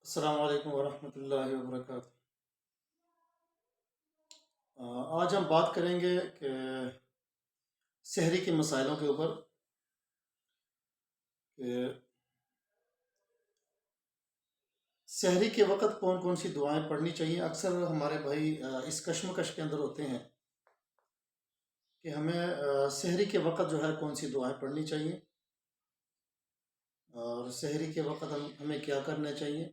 السلام علیکم ورحمۃ اللہ وبرکاتہ۔ آج ہم بات کریں گے کہ سحری کے مسائلوں کے اوپر کہ سحری کے وقت کون کون سی دعائیں پڑھنی چاہیے۔ اکثر ہمارے بھائی اس کشمکش کے اندر ہوتے ہیں کہ ہمیں سحری کے وقت جو ہے کون سی دعائیں پڑھنی چاہیے اور سحری کے وقت ہمیں کیا کرنا چاہیے۔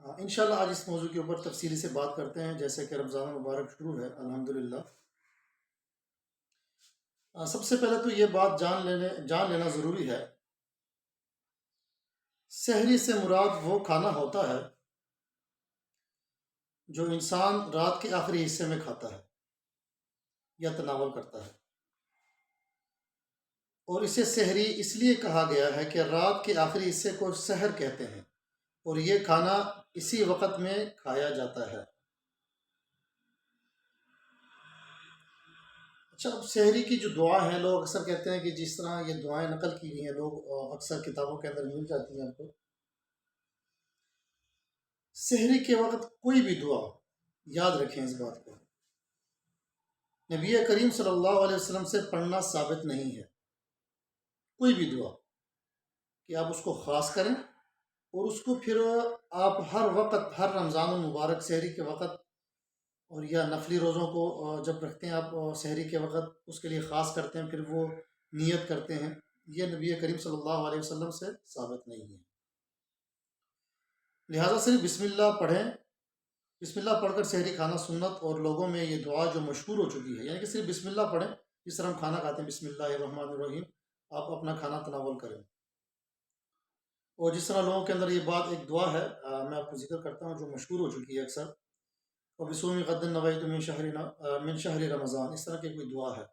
انشاءاللہ آج اس موضوع کے اوپر تفصیلی سے بات کرتے ہیں، جیسے کہ رمضان المبارک شروع ہے الحمدللہ۔ سب سے پہلے تو یہ بات جان لینا ضروری ہے، سحری سے مراد وہ کھانا ہوتا ہے جو انسان رات کے آخری حصے میں کھاتا ہے یا تناول کرتا ہے، اور اسے سحری اس لیے کہا گیا ہے کہ رات کے آخری حصے کو سحر کہتے ہیں اور یہ کھانا اسی وقت میں کھایا جاتا ہے۔ اچھا، اب سحری کی جو دعا ہے، لوگ اکثر کہتے ہیں کہ جس طرح یہ دعائیں نقل کی گئی ہیں، لوگ اکثر کتابوں کے اندر مل جاتی ہیں آپ کو، سحری کے وقت کوئی بھی دعا، یاد رکھیں اس بات کو، نبی کریم صلی اللہ علیہ وسلم سے پڑھنا ثابت نہیں ہے۔ کوئی بھی دعا کہ آپ اس کو خاص کریں اور اس کو پھر آپ ہر وقت، ہر رمضان المبارک سحری کے وقت اور یا نفلی روزوں کو جب رکھتے ہیں آپ سحری کے وقت، اس کے لیے خاص کرتے ہیں، پھر وہ نیت کرتے ہیں، یہ نبی کریم صلی اللہ علیہ وسلم سے ثابت نہیں ہے۔ لہٰذا صرف بسم اللہ پڑھیں، بسم اللہ پڑھ کر سحری کھانا سنت، اور لوگوں میں یہ دعا جو مشہور ہو چکی ہے، یعنی کہ صرف بسم اللہ پڑھیں، جس طرح ہم کھانا کھاتے ہیں بسم اللہ الرحمن الرحیم، آپ اپنا کھانا تناول کریں۔ اور جس طرح لوگوں کے اندر یہ بات، ایک دعا ہے، میں آپ کو ذکر کرتا ہوں، جو مشہور ہو چکی ہے اکثر، وَبِصَوْمِ غَدٍ نَوَيْتُ مِن شَهْرِ رمضان، اس طرح کی کوئی دعا ہے،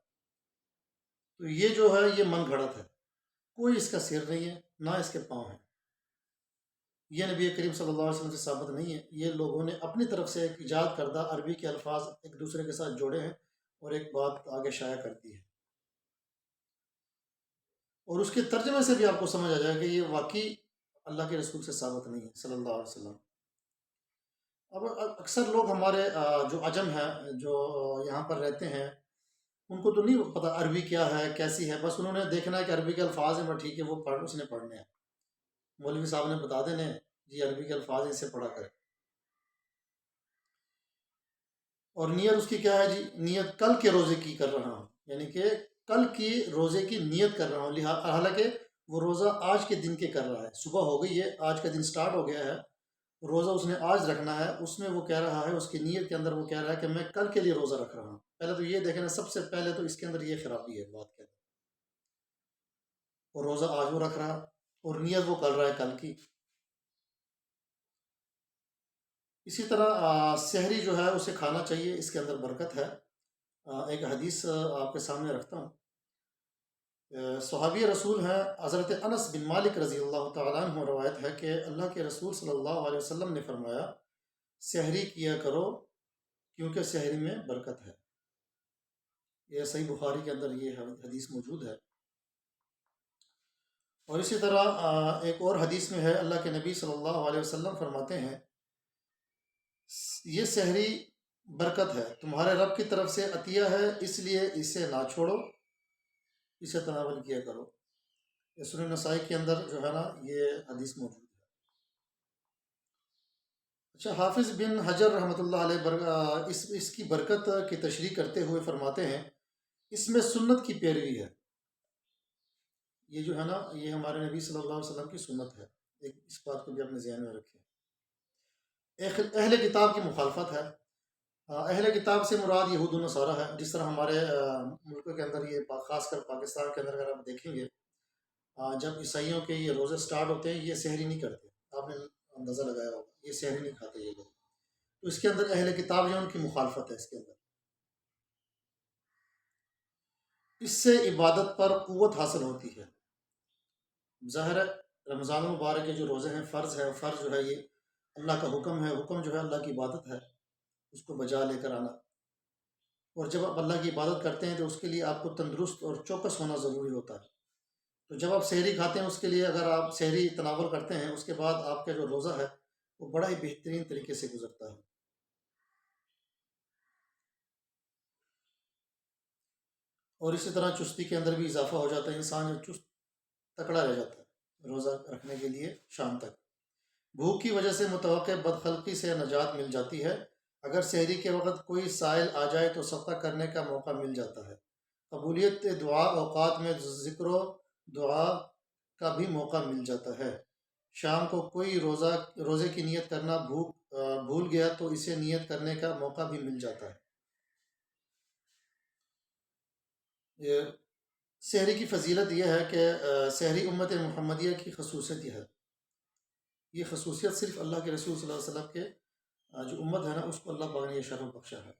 تو یہ جو ہے یہ من گھڑت ہے، کوئی اس کا سر نہیں ہے، نہ اس کے پاؤں ہیں، یہ نبی کریم صلی اللہ علیہ وسلم سے ثابت نہیں ہے۔ یہ لوگوں نے اپنی طرف سے ایک ایجاد کردہ عربی کے الفاظ ایک دوسرے کے ساتھ جوڑے ہیں اور ایک بات آگے شائع کرتی ہے، اور اس کے ترجمے سے بھی آپ کو سمجھ آ جائے کہ یہ واقعی اللہ کے رسول سے ثابت نہیں ہے صلی اللہ علیہ وسلم۔ اب اکثر لوگ ہمارے جو عجم ہیں، جو یہاں پر رہتے ہیں، ان کو تو نہیں پتہ عربی کیا ہے، کیسی ہے، بس انہوں نے دیکھنا ہے کہ عربی کے الفاظ ہیں، بس ٹھیک ہے، وہ اس نے پڑھنے ہیں، مولوی صاحب نے بتا دینے جی عربی کے الفاظ ہیں، اسے پڑھا کرے، اور نیت اس کی کیا ہے جی، نیت کل کے روزے کی کر رہا ہوں، یعنی کہ کل کی روزے کی نیت کر رہا ہوں، حالانکہ وہ روزہ آج کے دن کے کر رہا ہے، صبح ہو گئی ہے، آج کا دن سٹارٹ ہو گیا ہے، روزہ اس نے آج رکھنا ہے، اس میں وہ کہہ رہا ہے، اس کی نیت کے اندر وہ کہہ رہا ہے کہ میں کل کے لیے روزہ رکھ رہا ہوں۔ پہلے تو یہ دیکھنا، سب سے پہلے تو اس کے اندر یہ خرابی ہے بات کے اندر، اور روزہ آج وہ رکھ رہا اور نیت وہ کر رہا ہے کل کی۔ اسی طرح سحری جو ہے اسے کھانا چاہیے، اس کے اندر برکت ہے۔ ایک حدیث آپ کے سامنے رکھتا ہوں، صحابی رسول ہیں حضرت انس بن مالک رضی اللہ تعالیٰ عنہ، روایت ہے کہ اللہ کے رسول صلی اللہ علیہ وسلم نے فرمایا، سحری کیا کرو کیونکہ سحری میں برکت ہے۔ یہ صحیح بخاری کے اندر یہ حدیث موجود ہے، اور اسی طرح ایک اور حدیث میں ہے، اللہ کے نبی صلی اللہ علیہ وسلم فرماتے ہیں، یہ سحری برکت ہے، تمہارے رب کی طرف سے عطیہ ہے، اس لیے اسے نہ چھوڑو، اسے تناول کیا کرو۔ یہ سنن نسائی کے اندر جو ہے نا یہ حدیث موجود ہے۔ اچھا، حافظ بن حجر رحمۃ اللہ علیہ اس کی برکت کی تشریح کرتے ہوئے فرماتے ہیں، اس میں سنت کی پیروی ہے، یہ جو ہے نا یہ ہمارے نبی صلی اللہ علیہ وسلم کی سنت ہے، اس بات کو بھی اپنے ذہن میں رکھیں۔ اہل کتاب کی مخالفت ہے، اہل کتاب سے مراد یہود و نصارہ ہے، جس طرح ہمارے ملک کے اندر یہ خاص کر پاکستان کے اندر اگر آپ دیکھیں گے، جب عیسائیوں کے یہ روزے سٹارٹ ہوتے ہیں، یہ سحری نہیں کرتے، آپ نے اندازہ لگایا ہوگا، یہ سحری نہیں کھاتے یہ لوگ، تو اس کے اندر اہل کتاب جو ان کی مخالفت ہے، اس کے اندر اس سے عبادت پر قوت حاصل ہوتی ہے۔ ظاہر ہے رمضان المبارک کے جو روزے ہیں فرض ہے، فرض جو ہے یہ اللہ کا حکم ہے، حکم جو ہے اللہ کی عبادت ہے، اس کو بجا لے کر آنا، اور جب آپ اللہ کی عبادت کرتے ہیں تو اس کے لیے آپ کو تندرست اور چوکس ہونا ضروری ہوتا ہے، تو جب آپ سحری کھاتے ہیں اس کے لیے اگر آپ سحری تناول کرتے ہیں اس کے بعد آپ کا جو روزہ ہے وہ بڑا ہی بہترین طریقے سے گزرتا ہے۔ اور اسی طرح چستی کے اندر بھی اضافہ ہو جاتا ہے، انسان جو چست تکڑا رہ جاتا ہے روزہ رکھنے کے لیے شام تک۔ بھوک کی وجہ سے متوقع بدخلقی سے نجات مل جاتی ہے۔ اگر سحری کے وقت کوئی سائل آ جائے تو صدقہ کرنے کا موقع مل جاتا ہے۔ قبولیت دعا اوقات میں ذکر و دعا کا بھی موقع مل جاتا ہے۔ شام کو کوئی روزے کی نیت کرنا بھول گیا تو اسے نیت کرنے کا موقع بھی مل جاتا ہے۔ یہ سحری کی فضیلت یہ ہے کہ سحری امت محمدیہ کی خصوصیت یہ ہے، یہ خصوصیت صرف اللہ کے رسول صلی اللہ علیہ وسلم کے جو امت ہے نا اس کو اللہ پاک نے یہ شرف بخشا ہے۔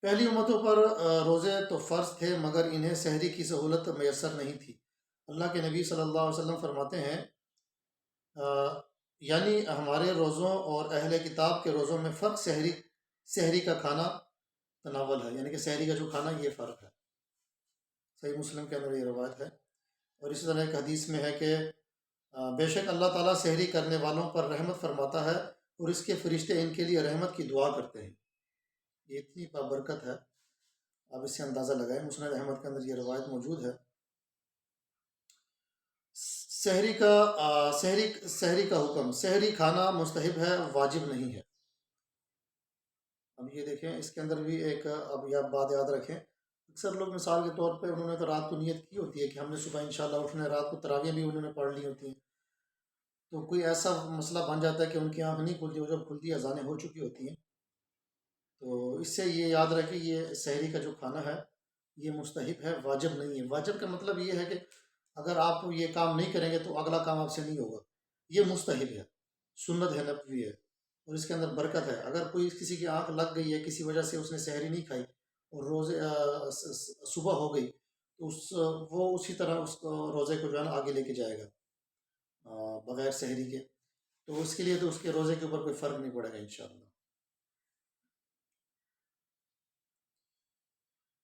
پہلی امتوں پر روزے تو فرض تھے مگر انہیں سحری کی سہولت میسر نہیں تھی۔ اللہ کے نبی صلی اللہ علیہ وسلم فرماتے ہیں یعنی ہمارے روزوں اور اہل کتاب کے روزوں میں فرق سحری کا کھانا تناول ہے، یعنی کہ سحری کا جو کھانا یہ فرق ہے۔ صحیح مسلم کے اندر یہ روایت ہے۔ اور اسی طرح ایک حدیث میں ہے کہ بے شک اللہ تعالیٰ سحری کرنے والوں پر رحمت فرماتا ہے اور اس کے فرشتے ان کے لیے رحمت کی دعا کرتے ہیں۔ یہ اتنی بابرکت ہے، آپ اس سے اندازہ لگائیں۔ مسند احمد کے اندر یہ روایت موجود ہے۔ سحری کا حکم، سحری کھانا مستحب ہے، واجب نہیں ہے۔ اب یہ دیکھیں اس کے اندر بھی ایک اب یہ بات یاد رکھیں، اکثر لوگ مثال کے طور پہ انہوں نے تو رات کو نیت کی ہوتی ہے کہ ہم نے صبح انشاءاللہ اٹھنا ہے، رات کو تراویح بھی انہوں نے پڑھ لی ہوتی ہیں، تو کوئی ایسا مسئلہ بن جاتا ہے کہ ان کی آنکھ نہیں کھلتی، وہ جب کھلتی اذانیں ہو چکی ہوتی ہیں۔ تو اس سے یہ یاد رکھیں یہ سحری کا جو کھانا ہے یہ مستحب ہے، واجب نہیں ہے۔ واجب کا مطلب یہ ہے کہ اگر آپ یہ کام نہیں کریں گے تو اگلا کام آپ سے نہیں ہوگا، یہ مستحب ہے، سنت ہے، نبوی ہے، اور اس کے اندر برکت ہے۔ اگر کوئی کسی کی آنکھ لگ گئی ہے کسی وجہ سے اس نے سحری نہیں کھائی اور صبح ہو گئی تو وہ اسی طرح اس روزے کو جو ہے نا آگے لے کے جائے گا بغیر سحری کے، تو اس کے لیے تو اس کے روزے کے اوپر کوئی فرق نہیں پڑے گا انشاءاللہ۔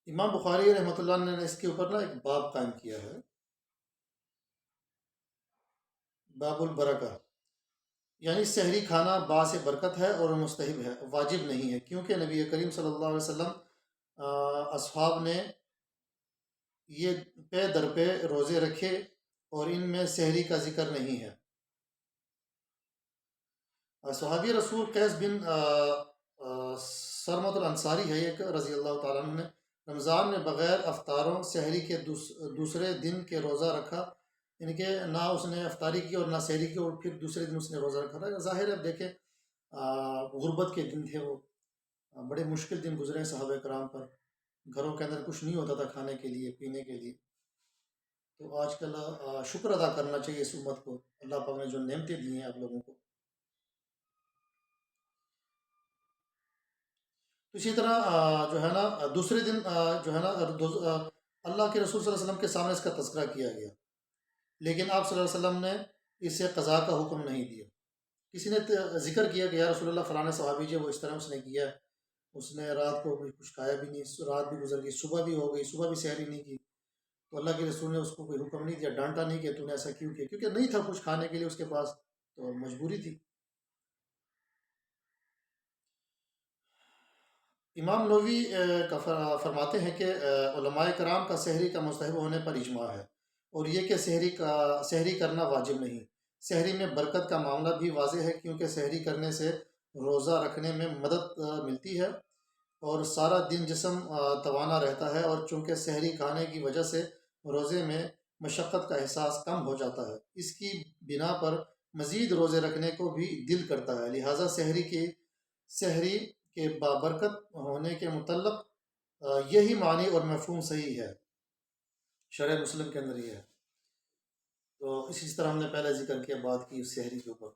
امام بخاری رحمۃ اللہ نے اس کے اوپر نا ایک باب قائم کیا ہے، باب البرکہ، یعنی سحری کھانا باعث برکت ہے اور مستحب ہے، واجب نہیں ہے، کیونکہ نبی کریم صلی اللہ علیہ وسلم اصحاب نے یہ پے در پہ روزے رکھے اور ان میں سحری کا ذکر نہیں ہے۔ صحابی رسول قیس بن سرمت الانصاری ہے ایک رضی اللہ تعالیٰ عنہ، نے رمضان میں بغیر افطاروں سحری کے دوسرے دن کے روزہ رکھا، یعنی کہ نہ اس نے افطاری کی اور نہ سحری کی، اور پھر دوسرے دن اس نے روزہ رکھا تھا۔ ظاہر ہے دیکھیں غربت کے دن تھے، وہ بڑے مشکل دن گزرے صحابہ کرام پر، گھروں کے اندر کچھ نہیں ہوتا تھا کھانے کے لیے پینے کے لیے۔ تو آج کل شکر ادا کرنا چاہیے اس امت کو، اللہ پاک نے جو نعمتیں دی ہیں آپ لوگوں کو۔ اسی طرح جو ہے نا دوسرے دن جو ہے نا اللہ کے رسول صلی اللہ علیہ وسلم کے سامنے اس کا تذکرہ کیا گیا، لیکن آپ صلی اللہ علیہ وسلم نے اسے قضا کا حکم نہیں دیا۔ کسی نے ذکر کیا کہ یا رسول اللہ فلاں صحابی جو وہ اس طرح اس نے کیا ہے، اس نے رات کو کوئی کچھ کھایا بھی نہیں، رات بھی گزر گئی، صبح بھی ہو گئی، صبح بھی سحری نہیں کی، تو اللہ کے رسول نے اس کو کوئی حکم نہیں دیا، ڈانٹا نہیں کہ تو نے ایسا کیوں کیا، کیونکہ نہیں تھا کچھ کھانے کے لیے اس کے پاس، تو مجبوری تھی۔ امام نووی کا فرماتے ہیں کہ علماء کرام کا سحری کا مستحب ہونے پر اجماع ہے، اور یہ کہ سحری کرنا واجب نہیں۔ سحری میں برکت کا معاملہ بھی واضح ہے، کیونکہ سحری کرنے سے روزہ رکھنے میں مدد ملتی ہے اور سارا دن جسم توانا رہتا ہے، اور چونکہ سحری کھانے کی وجہ سے روزے میں مشقت کا احساس کم ہو جاتا ہے، اس کی بنا پر مزید روزے رکھنے کو بھی دل کرتا ہے، لہٰذا سحری کے بابرکت ہونے کے متعلق یہی معنی اور مفہوم صحیح ہے، شرح مسلم کے اندر یہ ہے۔ تو اسی طرح ہم نے پہلے ذکر کیا، بات کی اس سحری کے اوپر۔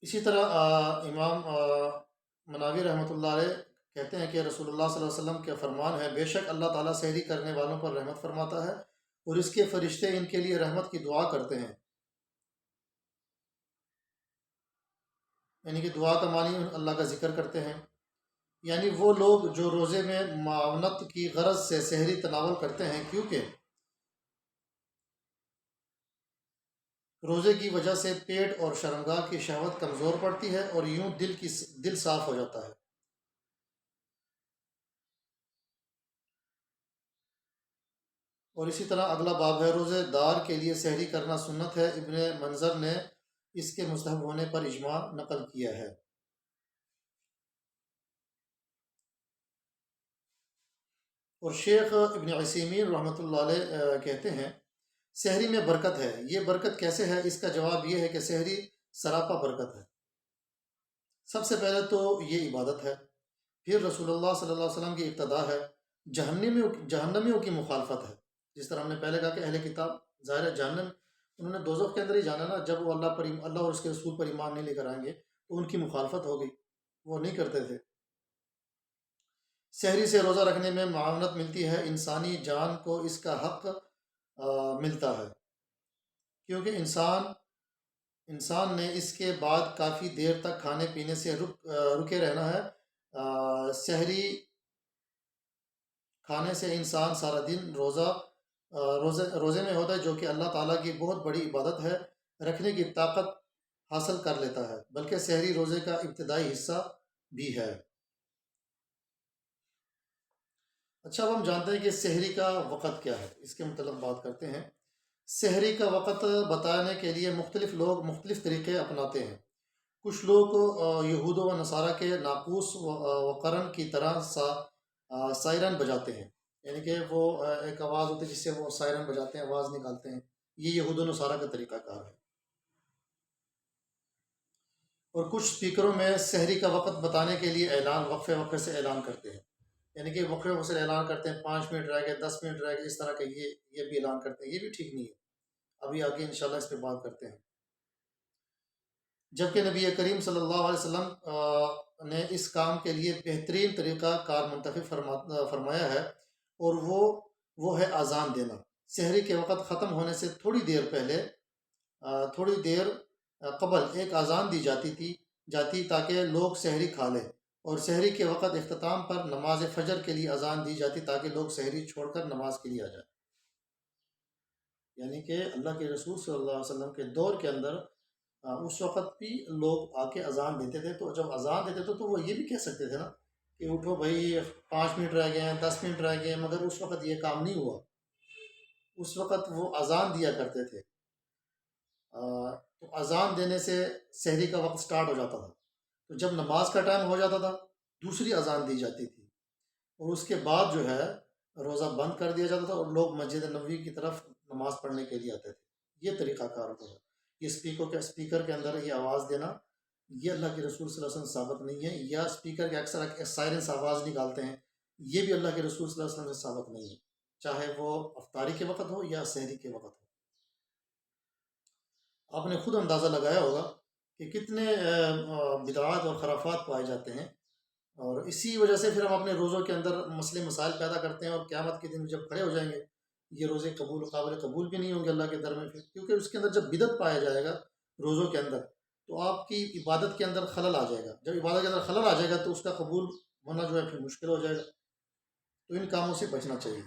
اسی طرح امام مناوی رحمۃ اللہ علیہ کہتے ہیں کہ رسول اللہ صلی اللہ علیہ وسلم کے فرمان ہے، بے شک اللہ تعالیٰ سحری کرنے والوں پر رحمت فرماتا ہے اور اس کے فرشتے ان کے لیے رحمت کی دعا کرتے ہیں، یعنی کہ دعا کا معنی اللہ کا ذکر کرتے ہیں۔ یعنی وہ لوگ جو روزے میں معاونت کی غرض سے سحری تناول کرتے ہیں، کیونکہ روزے کی وجہ سے پیٹ اور شرمگاہ کی شہوت کمزور پڑتی ہے اور یوں دل صاف ہو جاتا ہے۔ اور اسی طرح اگلا باب ہے، روزے دار کے لیے سحری کرنا سنت ہے۔ ابن منظر نے اس کے مستحب ہونے پر اجماع نقل کیا ہے۔ اور شیخ ابن عثیمین رحمۃ اللہ علیہ کہتے ہیں سحری میں برکت ہے۔ یہ برکت کیسے ہے؟ اس کا جواب یہ ہے کہ سحری سراپا برکت ہے۔ سب سے پہلے تو یہ عبادت ہے، پھر رسول اللہ صلی اللہ علیہ وسلم کی اقتداء ہے، جہنمیوں کی مخالفت ہے۔ جس طرح ہم نے پہلے کہا کہ اہل کتاب ظاہر ہے جہنم انہوں نے دوزخ کے اندر ہی جانا نا، جب وہ اللہ اور اس کے رسول پر ایمان نہیں لے کر آئیں گے تو ان کی مخالفت ہو گئی، وہ نہیں کرتے تھے۔ سحری سے روزہ رکھنے میں معاونت ملتی ہے، انسانی جان کو اس کا حق ملتا ہے، کیونکہ انسان نے اس کے بعد کافی دیر تک کھانے پینے سے رکے رہنا ہے۔ سحری کھانے سے انسان سارا دن روزے میں ہوتا ہے، جو کہ اللہ تعالیٰ کی بہت بڑی عبادت ہے، رکھنے کی طاقت حاصل کر لیتا ہے، بلکہ سحری روزے کا ابتدائی حصہ بھی ہے۔ اچھا، اب ہم جانتے ہیں کہ سحری کا وقت کیا ہے، اس کے متعلق بات کرتے ہیں۔ سحری کا وقت بتانے کے لیے مختلف لوگ مختلف طریقے اپناتے ہیں۔ کچھ لوگ یہود و نصارہ کے ناقوس و قرن کی طرح سائرن بجاتے ہیں، یعنی کہ وہ ایک آواز ہوتی ہے جس سے وہ سائرن بجاتے ہیں، آواز نکالتے ہیں۔ یہ یہود و نصارہ کا طریقہ کار ہے۔ اور کچھ سپیکروں میں سحری کا وقت بتانے کے لیے وقفے وقفے سے اعلان کرتے ہیں، یعنی کہ وقفے وقفے سے اعلان کرتے ہیں، 5 منٹ رہ گئے، 10 منٹ رہ گئے، اس طرح کا یہ بھی اعلان کرتے ہیں۔ یہ بھی ٹھیک نہیں ہے، ابھی آگے انشاءاللہ اس پہ بات کرتے ہیں۔ جبکہ نبی کریم صلی اللہ علیہ وسلم نے اس کام کے لیے بہترین طریقہ کار منتخب فرمایا ہے، اور وہ ہے اذان دینا۔ سحری کے وقت ختم ہونے سے تھوڑی دیر قبل ایک اذان دی جاتی تاکہ لوگ سحری کھا لیں، اور سحری کے وقت اختتام پر نماز فجر کے لیے اذان دی جاتی تاکہ لوگ سحری چھوڑ کر نماز کے لیے آ جائیں۔ یعنی کہ اللہ کے رسول صلی اللہ علیہ وسلم کے دور کے اندر اس وقت بھی لوگ آ کے اذان دیتے تھے، تو جب اذان دیتے تھے تو وہ یہ بھی کہہ سکتے تھے نا کہ اٹھو بھائی 5 منٹ رہ گئے ہیں، 10 منٹ رہ گئے ہیں، مگر اس وقت یہ کام نہیں ہوا۔ اس وقت وہ اذان دیا کرتے تھے، تو اذان دینے سے سحری کا وقت سٹارٹ ہو جاتا تھا، تو جب نماز کا ٹائم ہو جاتا تھا دوسری اذان دی جاتی تھی، اور اس کے بعد جو ہے روزہ بند کر دیا جاتا تھا، اور لوگ مسجد نبوی کی طرف نماز پڑھنے کے لیے آتے تھے۔ یہ طریقہ کار ہوتا ہے۔ یہ اسپیکر کے اندر یہ آواز دینا، یہ اللہ کے رسول صلی اللہ علیہ وسلم سے ثابت نہیں ہے، یا اسپیکر کے اکثر سائرن آواز نکالتے ہیں، یہ بھی اللہ کے رسول صلی اللہ علیہ وسلم سے ثابت نہیں ہے، چاہے وہ افطاری کے وقت ہو یا سحری کے وقت ہو۔ آپ نے خود اندازہ لگایا ہوگا کہ کتنے بدعات اور خرافات پائے جاتے ہیں، اور اسی وجہ سے پھر ہم اپنے روزوں کے اندر مسئلے مسائل پیدا کرتے ہیں، اور قیامت کے دن جب کھڑے ہو جائیں گے یہ روزے قابل قبول بھی نہیں ہوں گے اللہ کے در میں، پھر کیونکہ اس کے اندر جب بدعت پایا جائے گا روزوں کے اندر تو آپ کی عبادت کے اندر خلل آ جائے گا، جب عبادت کے اندر خلل آ جائے گا تو اس کا قبول ہونا جو ہے پھر مشکل ہو جائے گا، تو ان کاموں سے بچنا چاہیے۔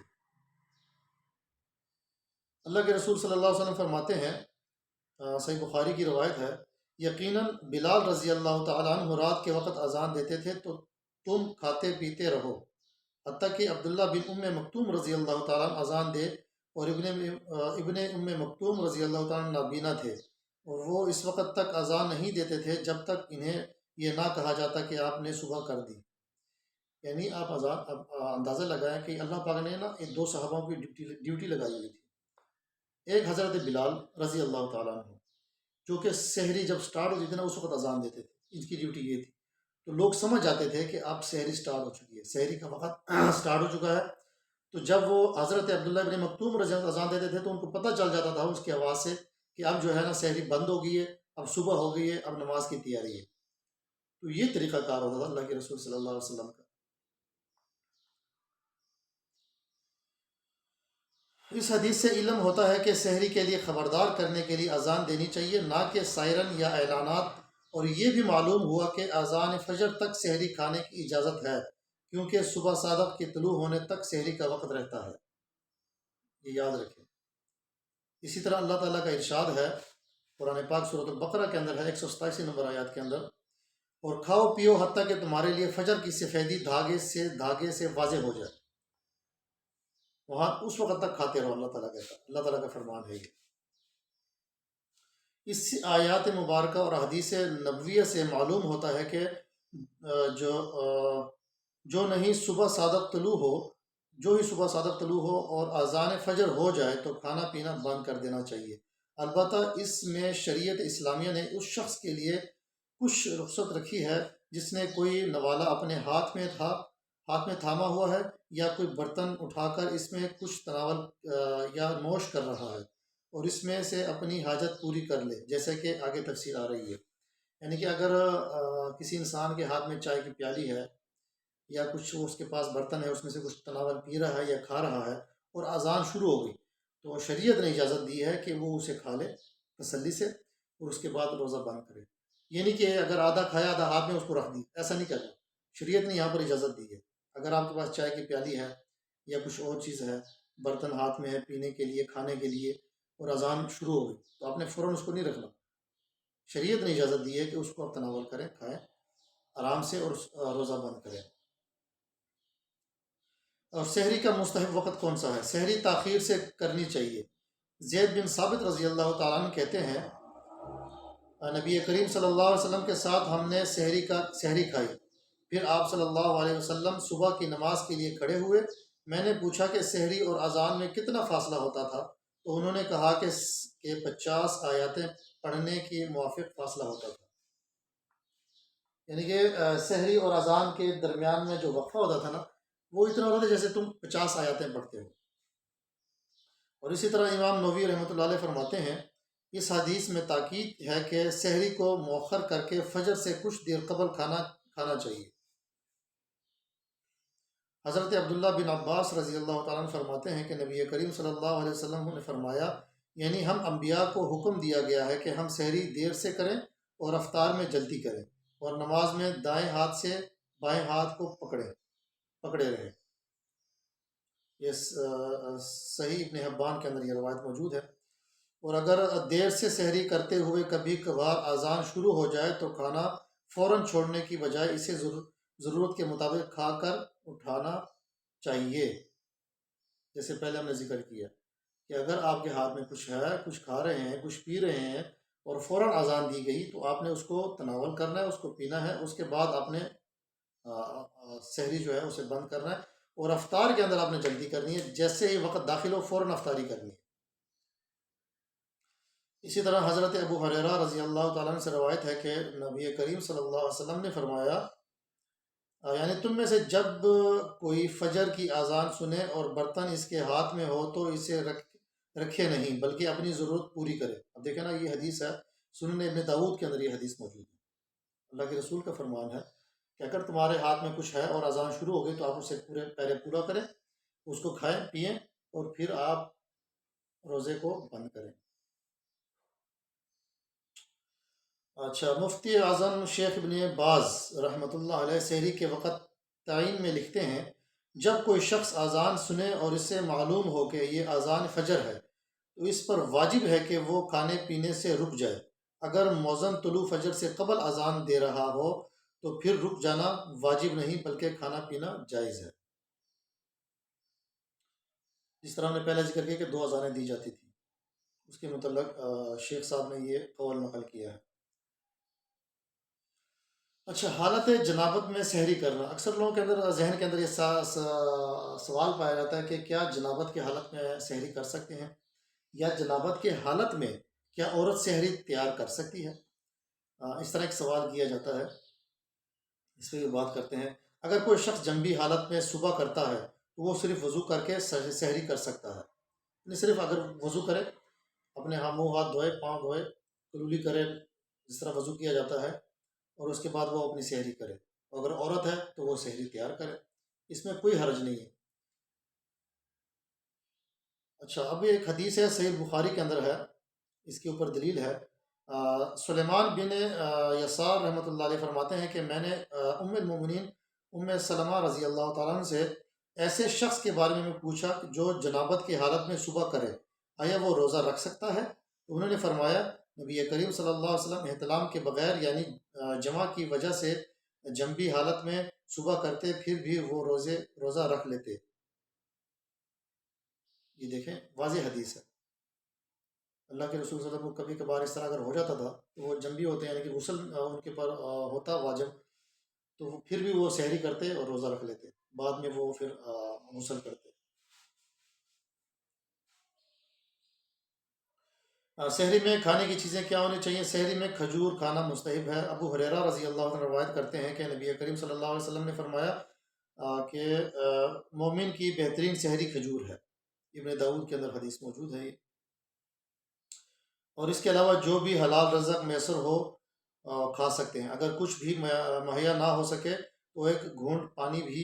اللہ کے رسول صلی اللہ علیہ وسلم فرماتے ہیں، صحیح بخاری کی روایت ہے، یقیناً بلال رضی اللہ تعالیٰ عنہ رات کے وقت اذان دیتے تھے تو تم کھاتے پیتے رہو، حتیٰ کہ عبداللہ بن ام مکتوم رضی اللہ تعالیٰ عنہ اذان دے، اور ابن ام مکتوم رضی اللہ تعالیٰ عنہ نابینا تھے، اور وہ اس وقت تک اذان نہیں دیتے تھے جب تک انہیں یہ نہ کہا جاتا کہ آپ نے صبح کر دی۔ یعنی آپ اندازہ لگائیں کہ اللہ پاک نے نا دو صحابوں کی ڈیوٹی لگائی ہوئی تھی۔ ایک حضرت بلال رضی اللہ تعالیٰ عنہ، جو کہ سحری جب سٹارٹ ہوتی تھی نا اس وقت اذان دیتے تھے، ان کی ڈیوٹی یہ تھی، تو لوگ سمجھ جاتے تھے کہ اب سحری سٹارٹ ہو چکی ہے، سحری کا وقت سٹارٹ ہو چکا ہے، تو جب وہ حضرت عبداللہ ابن مکتوم رضی اللہ اذان دیتے تھے تو ان کو پتہ چل جاتا تھا اس کی آواز سے کہ اب جو ہے نا سحری بند ہو گئی ہے، اب صبح ہو گئی ہے، اب نماز کی تیاری ہے۔ تو یہ طریقہ کار ہوتا تھا اللہ کے رسول صلی اللہ علیہ وسلم کا۔ اس حدیث سے علم ہوتا ہے کہ سحری کے لیے خبردار کرنے کے لیے اذان دینی چاہیے، نہ کہ سائرن یا اعلانات اور یہ بھی معلوم ہوا کہ اذان فجر تک سحری کھانے کی اجازت ہے، کیونکہ صبح صادق کے طلوع ہونے تک سحری کا وقت رہتا ہے، یہ یاد رکھیں۔ اسی طرح اللہ تعالیٰ کا ارشاد ہے قرآن پاک سورۃ البقرہ کے اندر ہے 187 نمبر آیات کے اندر، اور کھاؤ پیو حتیٰ کہ تمہارے لیے فجر کی سفیدی دھاگے سے واضح ہو جائے، وہاں اس وقت تک کھاتے رہو، اللہ تعالیٰ کہتا ہے، اللہ تعالیٰ کا فرمان ہے یہ۔ اس آیات مبارکہ اور حدیث نبویہ سے معلوم ہوتا ہے کہ جو جو نہیں صبح صادق طلوع ہو جو ہی صبح صادق طلوع ہو اور اذان فجر ہو جائے تو کھانا پینا بند کر دینا چاہیے۔ البتہ اس میں شریعت اسلامیہ نے اس شخص کے لیے کچھ رخصت رکھی ہے جس نے کوئی نوالہ اپنے ہاتھ میں تھاما ہوا ہے، یا کوئی برتن اٹھا کر اس میں کچھ تناول یا نوش کر رہا ہے، اور اس میں سے اپنی حاجت پوری کر لے، جیسے کہ آگے تفصیل آ رہی ہے۔ یعنی کہ اگر کسی انسان کے ہاتھ میں چائے کی پیالی ہے، یا کچھ اس کے پاس برتن ہے، اس میں سے کچھ تناول پی رہا ہے یا کھا رہا ہے، اور اذان شروع ہو گئی، تو شریعت نے اجازت دی ہے کہ وہ اسے کھا لے تسلی سے، اور اس کے بعد روزہ بند کرے۔ یہ نہیں کہ اگر آدھا کھایا آدھا ہاتھ میں اس کو رکھ دی، ایسا نہیں کرنا۔ شریعت نے یہاں پر اجازت دی ہے، اگر آپ کے پاس چائے کی پیالی ہے یا کچھ اور چیز ہے، برتن ہاتھ میں ہے پینے کے لیے کھانے کے لیے، اور اذان شروع ہو گئی، تو آپ نے فوراً اس کو نہیں رکھنا۔ شریعت نے اجازت دی ہے کہ اس کو آپ تناول کریں، کھائیں آرام سے، اور روزہ بند کریں۔ اور سحری کا مستحب وقت کون سا ہے؟ سحری تاخیر سے کرنی چاہیے۔ زید بن ثابت رضی اللہ تعالیٰ عنہ کہتے ہیں نبی کریم صلی اللہ علیہ وسلم کے ساتھ ہم نے سحری کھائی، پھر آپ صلی اللہ علیہ وسلم صبح کی نماز کے لیے کھڑے ہوئے۔ میں نے پوچھا کہ سحری اور اذان میں کتنا فاصلہ ہوتا تھا، تو انہوں نے کہا کہ 50 آیاتیں پڑھنے کے موافق فاصلہ ہوتا تھا۔ یعنی کہ سحری اور اذان کے درمیان میں جو وقفہ ہوتا تھا نا، وہ اتنا ہوتا تھا جیسے تم 50 آیاتیں پڑھتے ہو۔ اور اسی طرح امام نووی رحمۃ اللہ علیہ فرماتے ہیں اس حدیث میں تاکید ہے کہ سحری کو مؤخر کر کے فجر سے کچھ دیر قبل کھانا چاہیے۔ حضرت عبداللہ بن عباس رضی اللہ تعالیٰ عنہ فرماتے ہیں کہ نبی کریم صلی اللہ علیہ وسلم نے فرمایا، یعنی ہم انبیاء کو حکم دیا گیا ہے کہ ہم سحری دیر سے کریں اور افطار میں جلدی کریں، اور نماز میں دائیں ہاتھ سے بائیں ہاتھ کو پکڑے رہیں۔ یہ صحیح ابن حبان کے اندر یہ روایت موجود ہے۔ اور اگر دیر سے سحری کرتے ہوئے کبھی کبھار اذان شروع ہو جائے تو کھانا فوراً چھوڑنے کی بجائے اسے ضرورت کے مطابق کھا کر اٹھانا چاہیے، جیسے پہلے ہم نے ذکر کیا کہ اگر آپ کے ہاتھ میں کچھ ہے، کچھ کھا رہے ہیں، کچھ پی رہے ہیں، اور فوراً اذان دی گئی، تو آپ نے اس کو تناول کرنا ہے، اس کو پینا ہے، اس کے بعد آپ نے سحری جو ہے اسے بند کرنا ہے، اور افطار کے اندر آپ نے جلدی کرنی ہے، جیسے ہی وقت داخل ہو فوراً افطاری کرنی ہے۔ اسی طرح حضرت ابو ہریرہ رضی اللہ تعالیٰ عنہ سے روایت ہے کہ نبی کریم صلی اللہ علیہ وسلم نے فرمایا، یعنی تم میں سے جب کوئی فجر کی اذان سنے اور برتن اس کے ہاتھ میں ہو تو اسے رکھے نہیں، بلکہ اپنی ضرورت پوری کرے۔ اب دیکھیں نا، یہ حدیث ہے سنن ابن داؤد کے اندر، یہ حدیث موجود ہے۔ اللہ کے رسول کا فرمان ہے کہ اگر تمہارے ہاتھ میں کچھ ہے اور اذان شروع ہو گئی تو آپ اسے پہلے پورا کریں، اس کو کھائیں پئیں، اور پھر آپ روزے کو بند کریں۔ اچھا، مفتی اعظم شیخ ابن باز رحمۃ اللہ علیہ سحری کے وقت تعین میں لکھتے ہیں، جب کوئی شخص اذان سنے اور اسے معلوم ہو کہ یہ اذان فجر ہے تو اس پر واجب ہے کہ وہ کھانے پینے سے رک جائے۔ اگر مؤذن طلوع فجر سے قبل اذان دے رہا ہو تو پھر رک جانا واجب نہیں بلکہ کھانا پینا جائز ہے۔ جس طرح ہم نے پہلے ذکر کیا کہ 2 اذانیں دی جاتی تھیں، اس کے متعلق شیخ صاحب نے یہ قول نقل کیا ہے۔ اچھا، حالت جنابت میں سحری کرنا، اکثر لوگوں کے اندر ذہن کے اندر یہ سوال پایا جاتا ہے کہ کیا جنابت کی حالت میں سحری کر سکتے ہیں، یا جنابت کی حالت میں کیا عورت سحری تیار کر سکتی ہے؟ اس طرح ایک سوال کیا جاتا ہے، اس پہ بھی بات کرتے ہیں۔ اگر کوئی شخص جنبی حالت میں صبح کرتا ہے تو وہ صرف وضو کر کے سحری کر سکتا ہے، یعنی صرف اگر وضو کرے، اپنے منہ ہاتھ دھوئے، پاؤں دھوئے، کلولی کرے، جس طرح وضو کیا جاتا ہے، اور اس کے بعد وہ اپنی سحری کرے۔ اگر عورت ہے تو وہ سحری تیار کرے، اس میں کوئی حرج نہیں ہے۔ اچھا، اب ایک حدیث ہے صحیح بخاری کے اندر ہے، اس کے اوپر دلیل ہے۔ سلیمان بن یسار رحمۃ اللہ علیہ فرماتے ہیں کہ میں نے ام المومنین ام سلمہ رضی اللہ تعالیٰ عنہ سے ایسے شخص کے بارے میں پوچھا جو جنابت کی حالت میں صبح کرے، آیا وہ روزہ رکھ سکتا ہے؟ تو انہوں نے فرمایا نبی کریم صلی اللہ علیہ وسلم احتلام کے بغیر یعنی جمع کی وجہ سے جنبی حالت میں صبح کرتے، پھر بھی وہ روزہ رکھ لیتے۔ یہ دیکھیں واضح حدیث ہے۔ اللہ کے رسول صلی اللہ علیہ وسلم کو کبھی کبھار اس طرح اگر ہو جاتا تھا تو وہ جنبی ہوتے ہیں، یعنی کہ غسل ان کے پر ہوتا واجب، تو پھر بھی وہ سحری کرتے اور روزہ رکھ لیتے، بعد میں وہ پھر غسل کرتے۔ سحری میں کھانے کی چیزیں کیا ہونی چاہیے؟ سحری میں کھجور کھانا مستحب ہے۔ ابو ہریرہ رضی اللہ عنہ روایت کرتے ہیں کہ نبی کریم صلی اللہ علیہ وسلم نے فرمایا کہ مومن کی بہترین سحری کھجور ہے۔ ابن داود کے اندر حدیث موجود ہے۔ اور اس کے علاوہ جو بھی حلال رزق میسر ہو کھا سکتے ہیں۔ اگر کچھ بھی مہیا نہ ہو سکے تو ایک گھونٹ پانی بھی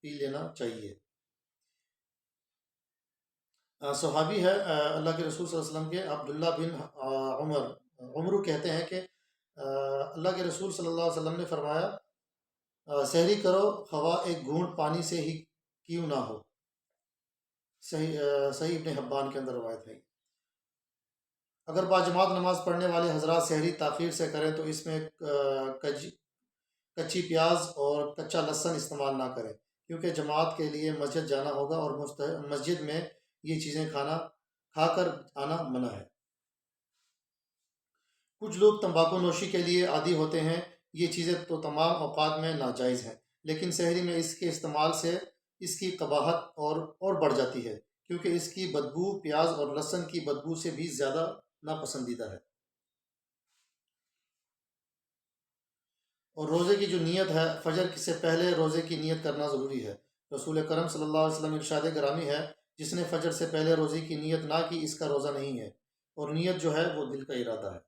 پی لینا چاہیے۔ صحابی ہے اللہ کے رسول صلی اللہ علیہ وسلم کے عبداللہ بن عمرو کہتے ہیں کہ اللہ کے رسول صلی اللہ علیہ وسلم نے فرمایا سحری کرو خواہ ایک گھونٹ پانی سے ہی کیوں نہ ہو۔ صحیح ابن حبان کے اندر روایت ہے۔ اگر باجماعت نماز پڑھنے والے حضرات سحری تاخیر سے کریں تو اس میں کچی پیاز اور کچا لہسن استعمال نہ کریں، کیونکہ جماعت کے لیے مسجد جانا ہوگا اور مسجد میں یہ چیزیں کھا کر آنا منع ہے۔ کچھ لوگ تمباکو نوشی کے لیے عادی ہوتے ہیں، یہ چیزیں تو تمام اوقات میں ناجائز ہیں، لیکن سحری میں اس کے استعمال سے اس کی قباحت اور بڑھ جاتی ہے، کیونکہ اس کی بدبو پیاز اور لہسن کی بدبو سے بھی زیادہ ناپسندیدہ ہے۔ اور روزے کی جو نیت ہے، فجر سے پہلے روزے کی نیت کرنا ضروری ہے۔ رسول کرم صلی اللہ علیہ وسلم ارشاد گرامی ہے جس نے فجر سے پہلے روزے کی نیت نہ کی اس کا روزہ نہیں ہے، اور نیت جو ہے وہ دل کا ارادہ ہے۔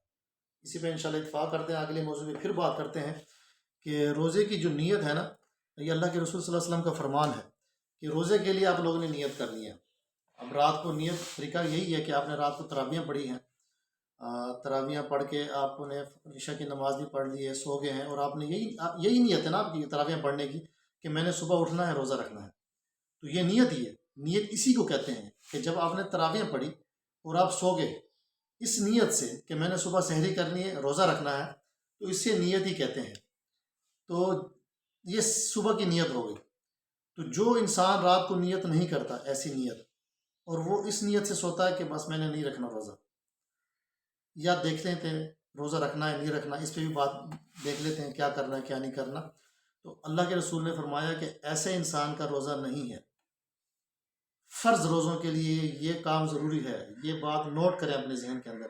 اسی پہ انشاءاللہ اتفاق کرتے ہیں، اگلے موضوع میں پھر بات کرتے ہیں کہ روزے کی جو نیت ہے نا، یہ اللہ کے رسول صلی اللہ علیہ وسلم کا فرمان ہے کہ روزے کے لیے آپ لوگوں نے نیت کرنی ہے۔ اب رات کو نیت طریقہ یہی ہے کہ آپ نے رات کو تراویحیں پڑھی ہیں، تراویحیں پڑھ کے آپ نے عشاء کی نماز بھی پڑھ لی ہے، سو گئے ہیں، اور آپ نے یہی نیت ہے نا آپ کی تراویحیں پڑھنے کی کہ میں نے صبح اٹھنا ہے، روزہ رکھنا ہے، تو یہ نیت ہی ہے۔ نیت اسی کو کہتے ہیں کہ جب آپ نے تراویحیں پڑھی اور آپ سو گئے اس نیت سے کہ میں نے صبح سحری کرنی ہے، روزہ رکھنا ہے، تو اس سے نیت ہی کہتے ہیں۔ تو یہ صبح کی نیت ہو گئی۔ تو جو انسان رات کو نیت نہیں کرتا ایسی نیت، اور وہ اس نیت سے سوتا ہے کہ بس میں نے نہیں رکھنا روزہ، یا دیکھ لیتے ہیں روزہ رکھنا ہے نہیں رکھنا، اس پہ بھی بات دیکھ لیتے ہیں کیا کرنا ہے کیا نہیں کرنا، تو اللہ کے رسول نے فرمایا کہ ایسے انسان کا روزہ نہیں ہے۔ فرض روزوں کے لیے یہ کام ضروری ہے، یہ بات نوٹ کریں اپنے ذہن کے اندر۔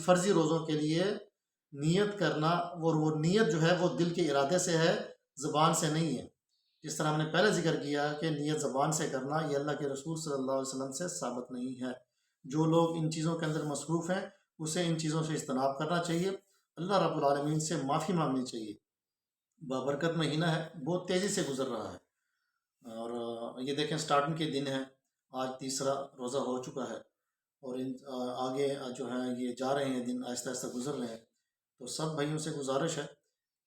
فرضی روزوں کے لیے نیت کرنا، اور وہ نیت جو ہے وہ دل کے ارادے سے ہے، زبان سے نہیں ہے۔ جس طرح ہم نے پہلے ذکر کیا کہ نیت زبان سے کرنا یہ اللہ کے رسول صلی اللہ علیہ وسلم سے ثابت نہیں ہے۔ جو لوگ ان چیزوں کے اندر مصروف ہیں اسے ان چیزوں سے اجتناب کرنا چاہیے، اللہ رب العالمین سے معافی مانگنی چاہیے۔ بابرکت مہینہ ہے، بہت تیزی سے گزر رہا ہے، اور یہ دیکھیں سٹارٹنگ کے دن ہے، آج تیسرا روزہ ہو چکا ہے، اور آگے جو ہے یہ جا رہے ہیں دن، آہستہ آہستہ گزر رہے ہیں۔ تو سب بھائیوں سے گزارش ہے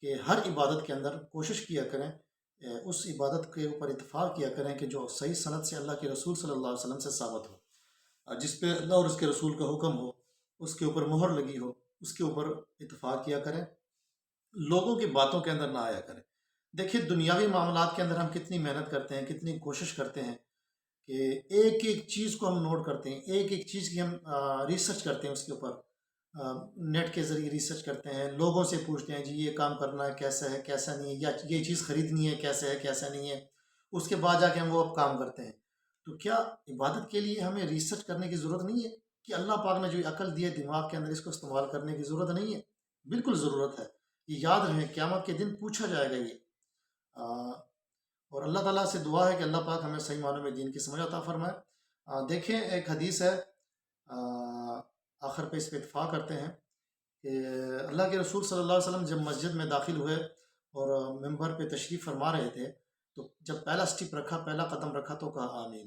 کہ ہر عبادت کے اندر کوشش کیا کریں، اس عبادت کے اوپر اتفاق کیا کریں کہ جو صحیح سند سے اللہ کے رسول صلی اللہ علیہ وسلم سے ثابت ہو، جس پہ اللہ اور اس کے رسول کا حکم ہو، اس کے اوپر مہر لگی ہو، اس کے اوپر اتفاق کیا کریں، لوگوں کی باتوں کے اندر نہ آیا کریں۔ دیکھیے دنیاوی معاملات کے اندر ہم کتنی محنت کرتے ہیں، کتنی کوشش کرتے ہیں کہ ایک ایک چیز کو ہم نوٹ کرتے ہیں، ایک ایک چیز کی ہم ریسرچ کرتے ہیں، اس کے اوپر نیٹ کے ذریعے ریسرچ کرتے ہیں، لوگوں سے پوچھتے ہیں جی یہ کام کرنا ہے کیسا ہے کیسا نہیں ہے، یا یہ چیز خریدنی ہے کیسا ہے کیسا نہیں ہے، اس کے بعد جا کے ہم وہ اب کام کرتے ہیں۔ تو کیا عبادت کے لیے ہمیں ریسرچ کرنے کی ضرورت نہیں ہے کہ اللہ پاک نے جو عقل دی ہے دماغ کے اندر، اس کو استعمال کرنے کی ضرورت نہیں ہے؟ بالکل ضرورت ہے۔ یہ یاد رہے قیامت کے دن پوچھا جائے گا یہ، اور اللہ تعالیٰ سے دعا ہے کہ اللہ پاک ہمیں صحیح معنوں میں دین کی سمجھ عطا فرمائے۔ دیکھیں ایک حدیث ہے، آخر پہ اس پہ اتفاق کرتے ہیں کہ اللہ کے رسول صلی اللہ علیہ وسلم جب مسجد میں داخل ہوئے اور ممبر پہ تشریف فرما رہے تھے، تو جب پہلا سٹیپ رکھا، پہلا قدم رکھا تو کہا آمین۔